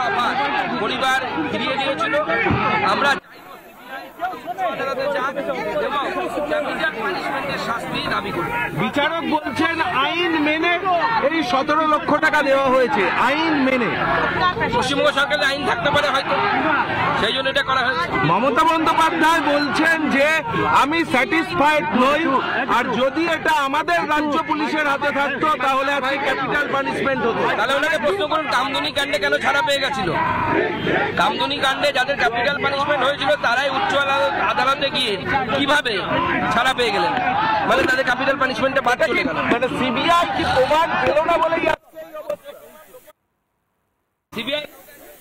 দফা পরিবার ফিরিয়ে দিয়েছিল। আমরা বিচারক বলছেন আইন মেনে এই 17 লক্ষ টাকা দেওয়া হয়েছে, আইন মেনে। পশ্চিমবঙ্গ সরকারের আইন থাকতে পারে হয়তো, সেই জন্য এটা করা হয়েছে। মমতা বন্দ্যোপাধ্যায় বলছেন যে আমি স্যাটিসফাইড নই, আর যদি এটা আমাদের রাজ্য পুলিশের হাতে থাকতো তাহলে আজকে ক্যাপিটাল পানিশমেন্ট হতো। তাহলে ওনাকে প্রশ্ন করুন, কামদুনি কাণ্ডে কেন ছাড়া পেয়ে গেছিল? কামদুনি কাণ্ডে যাদের ক্যাপিটাল পানিশমেন্ট হয়েছিল তারাই উচ্চ আদালতে গিয়ে কিভাবে ছাড়া পেয়ে গেলেন? মানে তাদের ক্যাপিটাল পানিশমেন্টে বাদ চলে গেল। মানে সিবিআই কি প্রমাণ পেল না বলে সিবিআই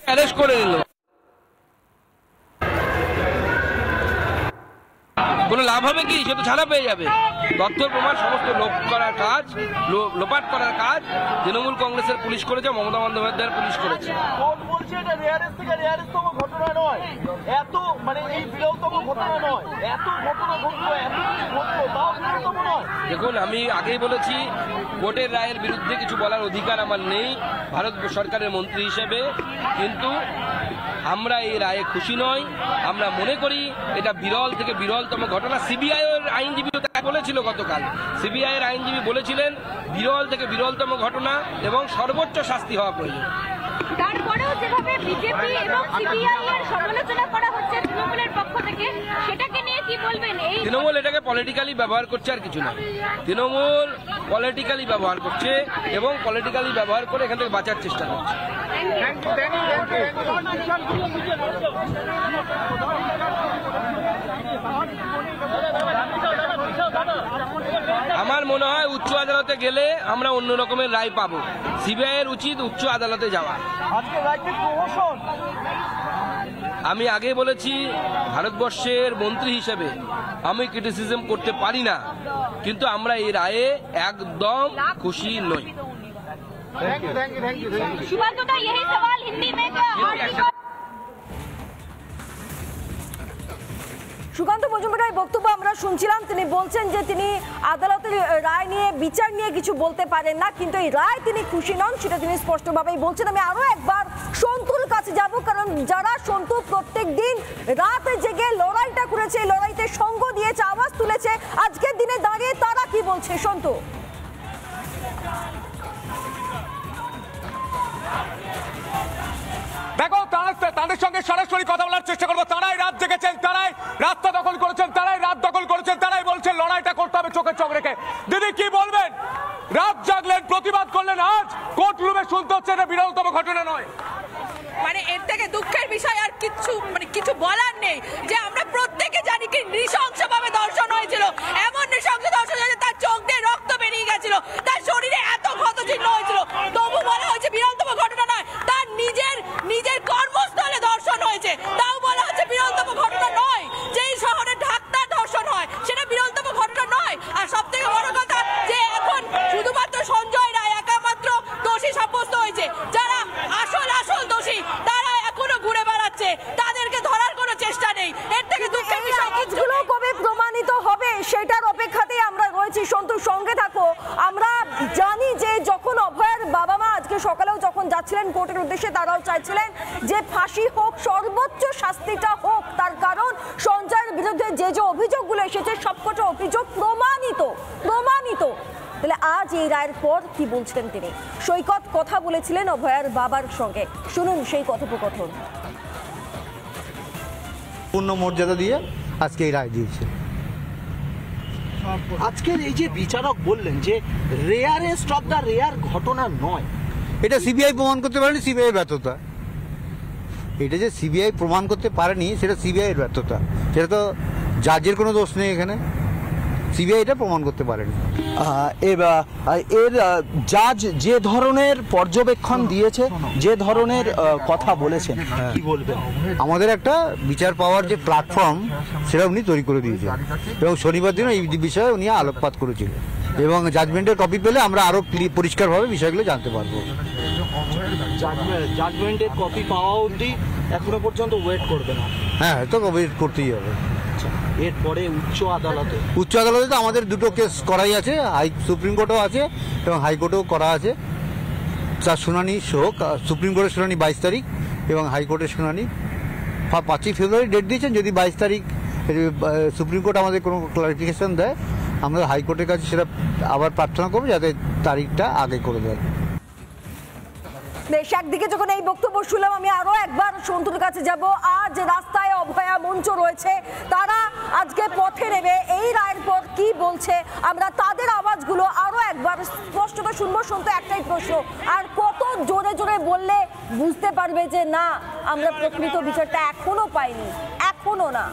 অ্যারেস্ট করে দিল, কোনো লাভ হবে কি? সে তো ছাড়া পেয়ে যাবে। তথ্য প্রমাণ সমস্ত লোপাট করার কাজ তৃণমূল কংগ্রেসের পুলিশ করেছে, মমতা বন্দ্যোপাধ্যায়ের পুলিশ করেছে। দেখুন, আমি আগেই বলেছি কোর্টের রায়ের বিরুদ্ধে কিছু বলার অধিকার আমার নেই ভারত সরকারের মন্ত্রী হিসেবে, কিন্তু আমরা এই রায়ে খুশি নই। আমরা মনে করি এটা বিরল থেকে বিরলতম ঘটনা। সিবিআই এর আইনজীবী বলেছিল গতকাল, সিবিআই এর আইনজীবী বলেছিলেন বিরল থেকে বিরলতম ঘটনা এবং সর্বোচ্চ শাস্তি হওয়া প্রয়োজন। তারপরেও যেভাবে বিজেপি এবং সিবিআই এর সমালোচনা করা হচ্ছে তৃণমূলের পক্ষ থেকে, সেটাকে নিয়ে কি বলবেন? এই তৃণমূল এটাকে পলিটিক্যালি ব্যবহার করছে, আর কিছু না। তৃণমূল পলিটিক্যালি ব্যবহার করছে এবং পলিটিক্যালি ব্যবহার করে এখান থেকে বাঁচার চেষ্টা করছে। আমার মনে হয় উচ্চ আদালতে গেলে আমরা অন্য রকমের রায় পাবো। সিবিআই এর উচিত উচ্চ আদালতে যাওয়া। আমি আগে বলেছি ভারতবর্ষের মন্ত্রী হিসেবে আমি ক্রিটিসিজম করতে পারি না, কিন্তু আমরা এই রায়ে একদম খুশি নই। সুকান্ত মজুমদারের বক্তব্য আমরা শুনছিলাম। তিনি বলছেন যে তিনি আদালতের রায় নিয়ে, বিচার নিয়ে কিছু বলতে পারেন না, কিন্তু এই রায় তিনি খুশি নন, সেটা তিনি স্পষ্টভাবেই বলছেন। আমি আরো একবার সন্তুর কাছে যাব, কারণ যারা সন্তু প্রত্যেক দিন রাত জেগে লড়াইটা করেছে, লড়াইতে সঙ্গ দিয়েছে, আওয়াজ তুলেছে, আজকের দিনে দাঁড়িয়ে তারা কি বলছে? সন্তু, দেখো, তাদের সঙ্গে সরাসরি কথা বলার চেষ্টা করবো। তারাই রাত জেগেছেন, তারাই রাস্তা দখল করেছেন, তারাই রাত দখল করেছেন, তারাই বলছেন লড়াইটা করতে হবে চোখে চোখ রেখে। দিদি কি বলবেন? রাত জাগলেন, প্রতিবাদ করলেন, আজ কোর্ট রুমে শুনতে হচ্ছে এটা বিরলতম ঘটনা নয়। মানে এর থেকে দুঃখের বিষয় আর কিছু বলার নেই, যে আমরা প্রত্যেকে জানি কি নৃশংসভাবে ধর্ষণ হয়েছিল। এমন নৃশংস ধর্ষণ হয়েছে তার চোখ দিয়ে রক্ত বেরিয়ে গেছিল, তার শরীরে এত ক্ষতচিহ্ন হয়েছিল, তবু বলা হয়েছে বিরলতম ঘটনা নয়। তার নিজের কর্মস্থলে ধর্ষণ হয়েছে, তাও বলা হচ্ছে বিরলতম ঘটনা নয়। যেই শহরে ডাক্তার ধর্ষণ হয় সেটা বিরলতম ঘটনা নয়। আর সব থেকে বড় কথা, যে এখন শুধুমাত্র সঞ্জয় রায় একামাত্র দোষী সাব্যস্ত হয়েছে। যারা আসল দোষী তারা এখনো ঘুরে বেড়াচ্ছে, তাদেরকে ধরার কোনো চেষ্টা নেই। এর থেকে দুঃখের বিষয় এগুলো কবে প্রমাণিত হবে সেটার অপেক্ষাতেই আমরা রয়েছি। সন্তুর সঙ্গে থাকো। আমরা জানি যে যখন অভয়ের বাবা মা আজকে সকালেও যখন যাচ্ছিলেন কোর্টের উদ্দেশ্যে, তারাও চাইছিলেন যে ফাঁসি হোক, সর্বোচ্চ শাস্তিটা হোক। তার কারণ সঞ্জয়ের বিরুদ্ধে যে অভিযোগগুলো এসেছে সবকটা অভিযোগ প্রমাণিত। তাহলে আজ এই রায়ের পর কি বলছিলেন তিনি? সৈকত কথা বলেছিলেন অভয়ের বাবার সঙ্গে, শুনুন সেই কথোপকথন। পূর্ণ মর্যাদা দিয়ে আজকে এই রায় দিয়েছে। আজকের এই যে বিচারক বললেন যে রেয়ারেস্ট অফ দ্য রেয়ার ঘটনা নয়, এটা সিবিআই প্রমাণ করতে পারেনি, সিবিআই ব্যর্থতা। এটা যে সিবিআই প্রমাণ করতে পারেনি সেটা সিবিআই এর ব্যর্থতা, সেটা তো জাজের কোনো দোষ নেই এখানে। সিবিআই এটা প্রমাণ করতে পারেনি। এর জাজ যে ধরনের পর্যবেক্ষণ দিয়েছে, যে ধরনের কথা বলেছেন, কি বলবেন? আমাদের একটা বিচার পাওয়ার যে প্ল্যাটফর্ম সেটা উনি তৈরি করে দিয়েছেন, এবং শনিবার দিনও এই বিষয়ে উনি আলোকপাত করেছিলেন, এবং জাজমেন্টের কপি পেলে আমরা আরো পরিষ্কারভাবে বিষয়গুলো জানতে পারবো। জাজমেন্টের কপি পাওয়া অবধি এখনো পর্যন্ত ওয়েট করবে না? হ্যাঁ, তো ওয়েট করতেই হবে। এরপরে উচ্চ আদালতে তো আমাদের দুটো কেস করাই আছে, সুপ্রিম কোর্টেও আছে এবং হাইকোর্টেও করা আছে। তার শুনানি হোক। সুপ্রিম কোর্টের শুনানি 22 তারিখ এবং হাইকোর্টের শুনানি 5ই ফেব্রুয়ারি ডেট দিয়েছেন। যদি 22 তারিখ সুপ্রিম কোর্ট আমাদের কোনো ক্লারিফিকেশন দেয়, আমরা হাইকোর্টের কাছে সেটা আবার প্রার্থনা করবো যাতে তারিখটা আগে করে দেয়। বেশ, একদিকে যখন এই বক্তব্য শুনলাম, আমি আরো একবার সন্তুর কাছে যাব। আজ রাস্তায় অভয়া মঞ্চ রয়েছে, তারা আজকে পথে নেবে। এই রায়ের পর কি বলছে আমরা তাদের আওয়াজগুলো আরো একবার স্পষ্টত শুনবো। শুনতে একটাই প্রশ্ন, আর কত জোরে জোরে বললে বুঝতে পারবে যে না, আমরা প্রকৃত বিচারটা এখনো পাইনি, এখনো না।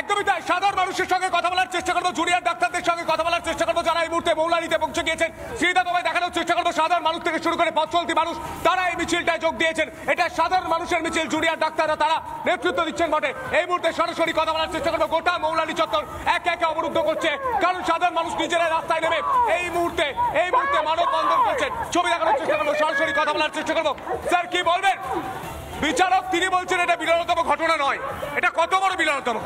একদমই তাই। সাধারণ মানুষের সঙ্গে কথা বলার চেষ্টা করবো, জুনিয়র ডাক্তারদের সঙ্গে কথা বলার চেষ্টা করবো যারা এই মুহূর্তে মৌলালিতে পৌঁছে গিয়েছেন। শ্রীদা, তোমায় দেখানোর চেষ্টা করবো সাধারণ মানুষ থেকে শুরু করে পথ চলতি মানুষ, তারা এই মিছিলটায় যোগ দিয়েছেন। এটা সাধারণ মানুষের মিছিল, জুনিয়র ডাক্তাররা তারা নেতৃত্ব দিচ্ছেন বটে। এই মুহূর্তে সরাসরি কথা বলার চেষ্টা করবো। গোটা মৌলালি চত্বর একে একে অবরুদ্ধ করছে, কারণ সাধারণ মানুষ নিজেরাই রাস্তায় নেমে এই মুহূর্তে মানববন্ধন করছেন। ছবি দেখানোর চেষ্টা করবো, সরাসরি কথা বলার চেষ্টা করবো। স্যার, কি বলবেন? বিচারক তিনি বলছেন এটা বিরলতম ঘটনা নয়। এটা কত বড় বিরলতম?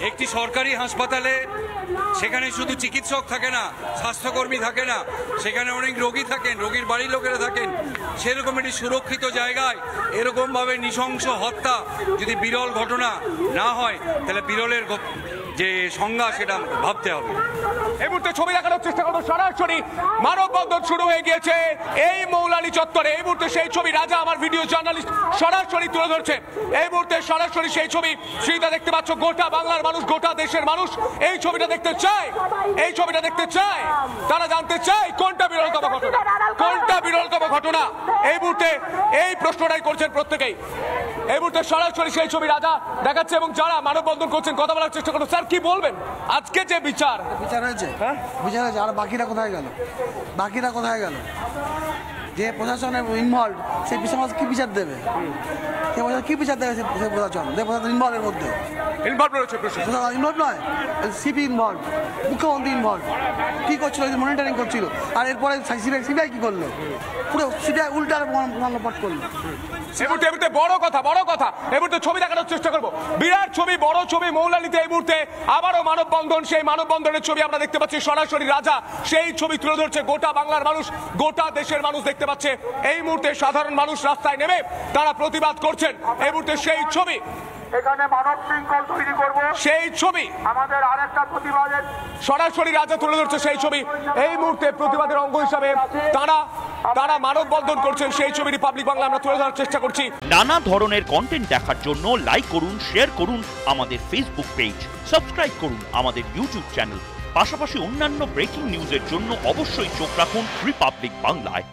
একটি সরকারি হাসপাতালে সেখানে শুধু চিকিৎসক থাকে না, স্বাস্থ্যকর্মী থাকে না, সেখানে অনেক রোগী থাকেন, রোগীর বাড়ির লোকেরা থাকেন। সেরকম একটি সুরক্ষিত জায়গায় এরকমভাবে নৃশংস হত্যা যদি বিরল ঘটনা না হয়, তাহলে বিরলের যে সংজ্ঞা সেটা ভাবতে হবে। এই মুহূর্তে ছবি দেখানোর চেষ্টা করবো। সরাসরি মানববন্ধন শুরু হয়ে গিয়েছে এই মৌলালি চত্বরে। এই মুহূর্তে সেই ছবি রাজা, আমার ভিডিও জার্নালিস্ট, সরাসরি তুলে ধরছে। এই মুহূর্তে সরাসরি সেই ছবি শ্রীদা দেখতে পাচ্ছ। গোটা বাংলার মানুষ, গোটা দেশের মানুষ এই ছবিটা দেখতে চায়, এই ছবিটা দেখতে চায়। তারা জানতে চায় কোনটা বিরলতম ঘটনা, কোনটা বিরলতম ঘটনা। এই মুহূর্তে এই প্রশ্নটাই করছেন প্রত্যেকেই। এই মুহূর্তে সরাসরি সেই ছবি রাজা দেখাচ্ছে এবং যারা মানববন্ধন করছেন কথা বলার চেষ্টা করবো। স্যার, কি বলবেন? আজকে যে বিচার হয়েছে, বিচার হয়েছে, আর বাকিরা কোথায় গেল? বাকিরা কোথায় গেল? যে প্রশাসনের ইনভলভ, সেই সমাজ কি বিচার দেবে? কি বিচার দেবে সে প্রশাসন? যে প্রশাসন ইনভলভের মধ্যে ইনভলভ রয়েছে, ইনভলভ নয়, সিপি ইনভলভ, মুখ্যমন্ত্রী ইনভলভ। কি করছিল? মনিটরিং করছিল। আর এরপরে সিবিআই কি করলো? পুরো সিবিআই উল্টার মানপাট করলো। বড় কথা এই মুহূর্তে ছবি দেখানোর চেষ্টা করবো। বিরাট ছবি, বড় ছবি মৌলালিতে। এই মুহূর্তে আবারও মানববন্ধন, সেই মানববন্ধনের ছবি আমরা দেখতে পাচ্ছি। সরাসরি রাজা সেই ছবি তুলে ধরছে। গোটা বাংলার মানুষ, গোটা দেশের মানুষ দেখতে পাচ্ছে। এই মুহূর্তে সাধারণ মানুষ রাস্তায় নেমে তারা প্রতিবাদ করছেন। এই মুহূর্তে সেই ছবি, এখানে মানব শৃঙ্খল তৈরি করব, সেই ছবি আমাদের আরেকটা প্রতিবাদের সরাসরি রাজা তুলে ধরছে। সেই ছবি এই মুহূর্তে প্রতিবাদের অঙ্গ হিসাবে তারা মানববন্ধন করছেন। সেই ছবি রিপাবলিক বাংলা আমরা তুলে ধরার চেষ্টা করছি। নানা ধরনের কন্টেন্ট দেখার জন্য লাইক করুন, শেয়ার করুন আমাদের ফেসবুক পেজ, সাবস্ক্রাইব করুন আমাদের ইউটিউব চ্যানেল। পাশাপাশি অন্যান্য ব্রেকিং নিউজের জন্য অবশ্যই চোখ রাখুন রিপাবলিক বাংলায়।